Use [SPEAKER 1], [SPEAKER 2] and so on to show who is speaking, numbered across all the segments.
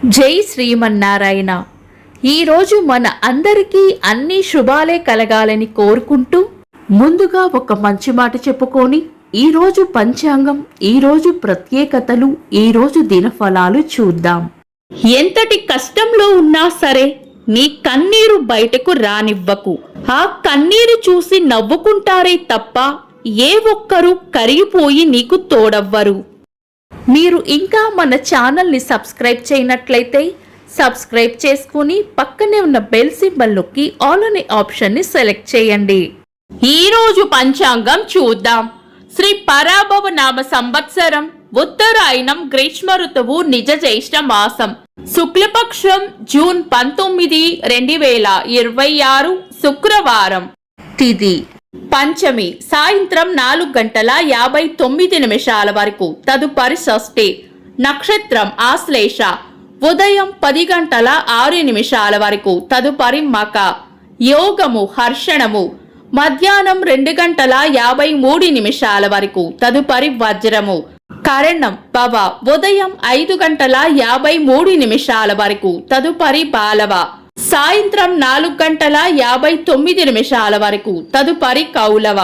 [SPEAKER 1] జై శ్రీమన్నారాయణ. ఈరోజు మన అందరికీ అన్ని శుభాలే కలగాలని కోరుకుంటూ ముందుగా ఒక మంచి మాట చెప్పుకొని ఈరోజు పంచాంగం, ఈరోజు ప్రత్యేకతలు, ఈరోజు దినఫలాలు చూద్దాం. ఎంతటి కష్టంలో ఉన్నా సరే నీ కన్నీరు బయటకు రానివ్వకు. ఆ కన్నీరు చూసి నవ్వుకుంటారే తప్ప ఏ ఒక్కరూ కరిగిపోయి నీకు తోడవ్వరు. మీరు ఇంకా మన ఛానల్ని సబ్స్క్రైబ్ చేయనట్లయితే సబ్స్క్రైబ్ చేసుకుని పక్కనే ఉన్న బెల్ సింబల్ నొక్కి ఆల్ అనే ఆప్షన్ని సెలెక్ట్ చేయండి. ఈరోజు పంచాంగం చూద్దాం. శ్రీ పరాభవ నామ సంవత్సరం, ఉత్తరాయణం, గ్రీష్మ ఋతువు, నిజ జ్యేష్ఠ మాసం, శుక్లపక్షం, జూన్ 19, 2026, శుక్రవారం. తిథి పంచమి, సాయంత్రం 4:59 వరకు. తదుపరి షష్ఠి. నక్షత్రం ఆశ్లేష, ఉదయం 10:06 వరకు. తదుపరి మక. యోగము హర్షణము, మధ్యాహ్నం 2:53 వరకు. తదుపరి వజ్రము. కరణం పవ, ఉదయం 5:53 వరకు. తదుపరి బాలవ, సాయంత్రం 4:59 వరకు. తదుపరి కౌలవ.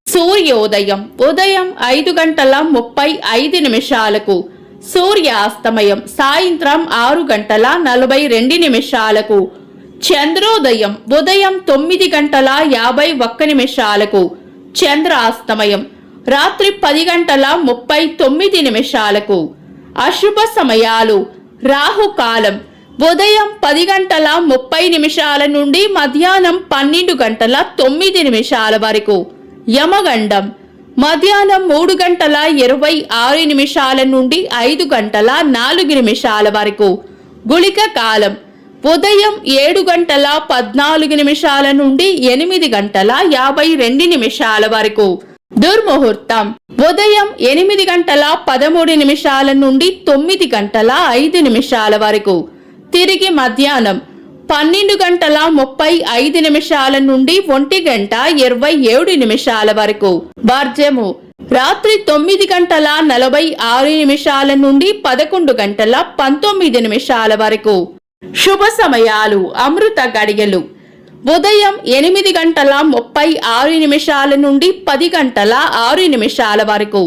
[SPEAKER 1] సూర్యోదయం ఉదయం 5:35. సూర్యాస్తమయం సాయంత్రం 6:42. చంద్రోదయం ఉదయం 9:51. చంద్రాస్తమయం రాత్రి 10:39. అశుభ సమయాలు. రాహుకాలం ఉదయం 10:30 నుండి మధ్యాహ్నం 12:09 వరకు. యమగండం మధ్యాహ్నం 3:26 నుండి 5:04 వరకు. గుళిక కాలం ఉదయం 7:14 నుండి 8:52 వరకు. దుర్ముహూర్తం ఉదయం 8:13 నుండి 9:05 వరకు. తిరిగి మధ్యాహ్నం 12:35 నుండి 1:27 వరకు. వర్జము రాత్రి 9:46 నుండి 11:19 వరకు. శుభ సమయాలు. అమృత గడియలు ఉదయం 8:36 నుండి 10:06 వరకు.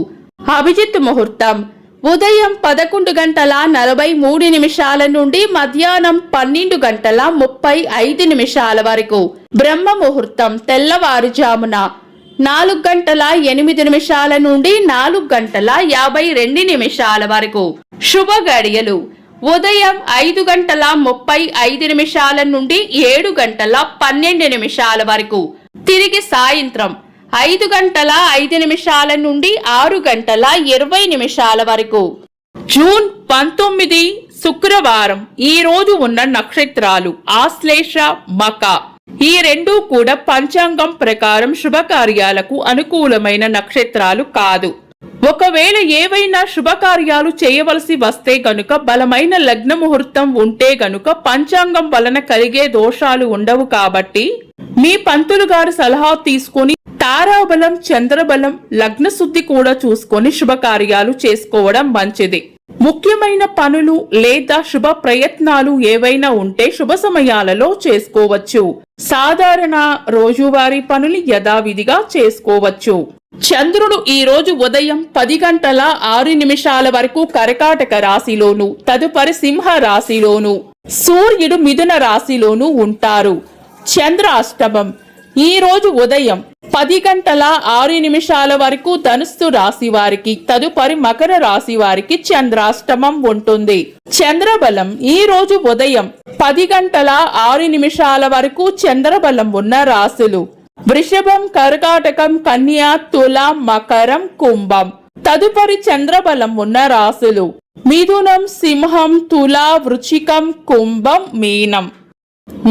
[SPEAKER 1] అభిజిత్ ముహూర్తం ఉదయం 11:43 నుండి మధ్యాహ్నం 12:35 వరకు. బ్రహ్మ ముహూర్తం తెల్లవారుజామున 4:08 నుండి 4:52 వరకు. శుభ గడియలు ఉదయం 5:35 నుండి 7:12 వరకు. తిరిగి సాయంత్రం 5:05 నుండి 6:20 వరకు. జూన్ 19 శుక్రవారం. ఈ రోజు ఉన్న నక్షత్రాలు ఆశ్లేష, మక. ఈ రెండూ కూడా పంచాంగం ప్రకారం శుభకార్యాలకు అనుకూలమైన నక్షత్రాలు కాదు. ఒకవేళ ఏవైనా శుభకార్యాలు చేయవలసి వస్తే గనుక, బలమైన లగ్న ముహూర్తం ఉంటే గనుక పంచాంగం వలన కలిగే దోషాలు ఉండవు. కాబట్టి మీ పంతులు గారి సలహా తీసుకొని తారాబలం, చంద్రబలం, లగ్న శుద్ధి కూడా చూసుకొని శుభకార్యాలు చేసుకోవడం మంచిది. ముఖ్యమైన పనులు లేదా శుభ ప్రయత్నాలు ఏవైనా ఉంటే శుభ సమయాలలో చేసుకోవచ్చు. సాధారణ రోజువారీ పనులు యథావిధిగా చేసుకోవచ్చు. చంద్రుడు ఈ రోజు ఉదయం 10:06 వరకు కర్కాటక రాశిలోను, తదుపరి సింహ రాశిలోను, సూర్యుడు మిథున రాశిలోను ఉంటారు. చంద్రాష్టమం ఈ రోజు ఉదయం 10:06 వరకు ధనుస్సు రాశి వారికి, తదుపరి మకర రాశి వారికి చంద్రాష్టమం ఉంటుంది. చంద్రబలం ఈ రోజు ఉదయం 10:06 వరకు చంద్రబలం ఉన్న రాశులు వృషభం, కర్కాటకం, కన్య, తుల, మకరం, కుంభం. తదుపరి చంద్రబలం ఉన్న రాశులు మిథునం, సింహం, తుల, వృచ్చికం, కుంభం, మీనం.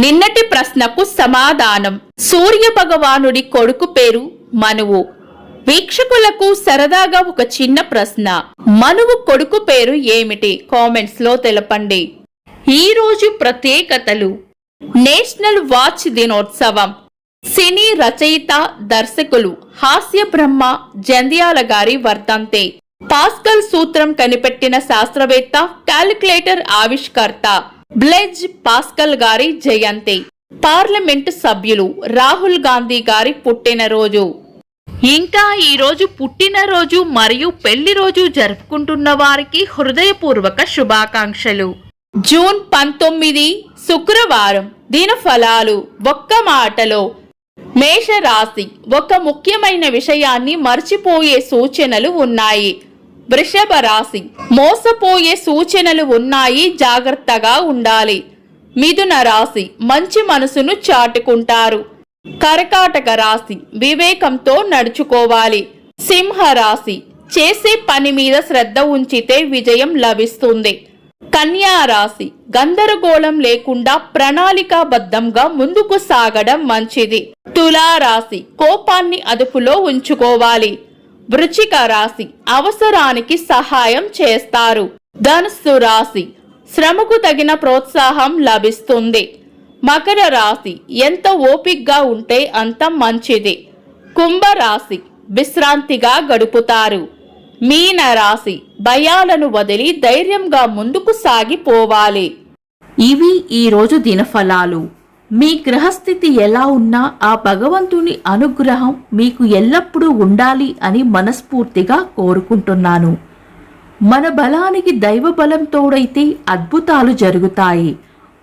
[SPEAKER 1] నిన్నటి ప్రశ్నకు సమాధానం. సూర్య భగవానుడి కొడుకు పేరు మనువు. వీక్షకులకు సరదాగా ఒక చిన్న ప్రశ్న, మనువు కొడుకు పేరు ఏమిటి? కామెంట్స్ లో తెలపండి. ఈ రోజు ప్రత్యేకతలు. నేషనల్ వాచ్ దినోత్సవం. సినీ రచయిత, దర్శకులు హాస్య బ్రహ్మ జంధ్యాల గారి వర్ధంతి. పాస్కల్ సూత్రం కనిపెట్టిన శాస్త్రవేత్త, క్యాలిక్యులేటర్ ఆవిష్కర్త బ్లెజ్ పాస్కల్ గారి జయంతి. పార్లమెంటు సభ్యులు రాహుల్ గాంధీ గారి పుట్టినరోజు. ఇంకా ఈ రోజు పుట్టినరోజు మరియు పెళ్లి రోజు జరుపుకుంటున్న వారికి హృదయపూర్వక శుభాకాంక్షలు. జూన్ 19 శుక్రవారం. దినఫలాలు. ఒక్క మాటలో మేషరాశి. ఒక ముఖ్యమైన విషయాన్ని మర్చిపోయే సూచనలు ఉన్నాయి. వృషభ రాశి. మోసపోయే సూచనలు ఉన్నాయి, జాగ్రత్తగా ఉండాలి. మిథున రాశి. మంచి మనసును చాటుకుంటారు. కర్కాటక రాశి. వివేకంతో నడుచుకోవాలి. సింహ రాశి. చేసే పని మీద శ్రద్ధ ఉంచితే విజయం లభిస్తుంది. కన్యా రాశి. గందరగోళం లేకుండా ప్రణాళికాబద్ధంగా ముందుకు సాగడం మంచిది. తులా రాశి. కోపాన్ని అదుపులో ఉంచుకోవాలి. వృశ్చిక రాశి. అవసరానికి సహాయం చేస్తారు. ధనుస్సు రాశి. శ్రమకు తగిన ప్రోత్సాహం లభిస్తుంది. మకర రాశి. ఎంత ఓపికగా ఉంటే అంత మంచిది. కుంభరాశి. విశ్రాంతిగా గడుపుతారు. మీన రాశి. భయాలను వదిలి ధైర్యంగా ముందుకు సాగిపోవాలి. ఇవి ఈరోజు దినఫలాలు. మీ గ్రహస్థితి ఎలా ఉన్నా ఆ భగవంతుని అనుగ్రహం మీకు ఎల్లప్పుడూ ఉండాలి అని మనస్ఫూర్తిగా కోరుకుంటున్నాను. మన బలానికి దైవ బలం తోడైతే అద్భుతాలు జరుగుతాయి.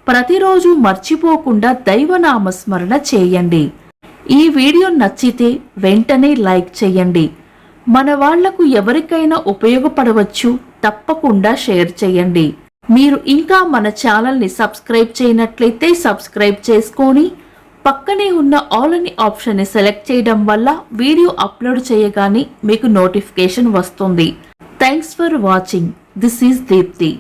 [SPEAKER 1] ప్రతిరోజు మర్చిపోకుండా దైవనామస్మరణ చేయండి. ఈ వీడియో నచ్చితే వెంటనే లైక్ చేయండి. మన వాళ్లకు ఎవరికైనా ఉపయోగపడవచ్చు, తప్పకుండా షేర్ చేయండి. మీరు ఇంకా మన ఛానల్ని సబ్స్క్రైబ్ చేయనట్లయితే సబ్స్క్రైబ్ చేసుకొని పక్కనే ఉన్న ఆల్ అని ఆప్షన్ని సెలెక్ట్ చేయడం వల్ల వీడియో అప్లోడ్ చేయగానే మీకు నోటిఫికేషన్ వస్తుంది. Thanks for watching. This is Deepti.